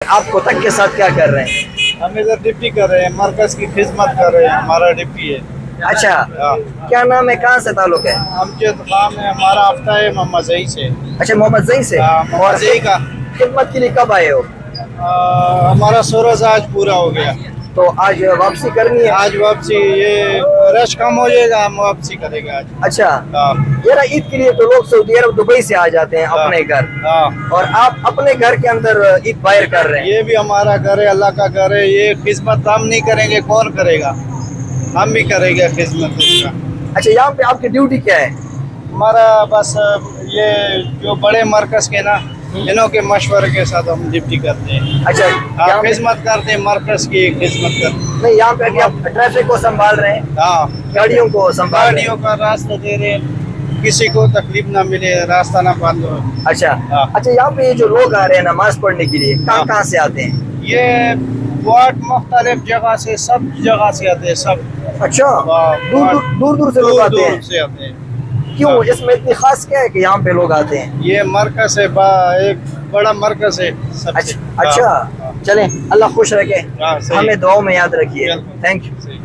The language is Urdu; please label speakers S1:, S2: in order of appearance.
S1: آپ کوتک کے ساتھ کیا کر رہے ہیں؟
S2: ہم ادھر ڈپٹی کر رہے ہیں، مرکز کی خدمت کر رہے ہیں، ہمارا ڈپٹی ہے۔
S1: اچھا، کیا نام ہے، کہاں سے تعلق ہے؟
S2: ہم کے کام ہے، ہمارا ہفتہ ہے محمد زئی سے۔
S1: اچھا، محمد زئی سے۔
S2: محمد زئی کا
S1: خدمت کے لیے کب آئے ہو؟
S2: ہمارا سورج آج پورا ہو گیا،
S1: تو آج واپسی کرنی ہے؟
S2: آج واپسی، یہ رش کم ہو جائے گا، ہم واپسی کریں گے آج۔
S1: اچھا، یار عید کے لیے تو لوگ سعودی عرب دبئی سے آ جاتے ہیں اپنے گھر، اور آپ اپنے گھر کے اندر عید باہر کر رہے ہیں۔
S2: یہ بھی ہمارا گھر ہے، اللہ کا گھر ہے، یہ خدمت ہم نہیں کریں گے کون کرے گا؟ ہم بھی کریں گے خدمت اس کا۔
S1: اچھا، یہاں پہ آپ کی ڈیوٹی کیا ہے؟
S2: ہمارا بس یہ جو بڑے مرکز کے نا، انہوں کے مشورے کے ساتھ ہم ڈپٹی کرتے ہیں۔
S1: اچھا،
S2: ہاں، خدمت کرتے ہیں، مرکز کی خدمت کرتے ہیں۔
S1: نہیں، یہاں پہ آپ ٹریفک کو سنبھال رہے ہیں،
S2: ہاں،
S1: گاڑیوں کو سنبھال رہے ہیں۔
S2: گاڑیوں کا راستہ دے رہے ہیں، کسی کو تکلیف نہ ملے، راستہ نہ بند ہو۔
S1: اچھا
S2: ہاں۔
S1: اچھا، یہاں پہ یہ جو لوگ آ رہے ہیں نماز پڑھنے کے لیے، کہاں کہاں سے آتے ہیں؟
S2: یہ واٹ مختلف جگہ سے، سب جگہ سے آتے ہیں، سب
S1: اچھا، دور دور سے لوگ آتے ہیں؟
S2: دور سے آتے ہیں۔
S1: کیوں، اس میں اتنی خاص کیا ہے کہ یہاں پہ لوگ آتے ہیں؟
S2: یہ مرکز ہے، ایک بڑا مرکز ہے سب سے۔
S1: اچھا، چلیں، اللہ خوش رکھے،
S2: ہاں، صحیح۔
S1: ہمیں دعاؤں میں یاد رکھیے۔
S2: بالکل۔
S1: Thank you.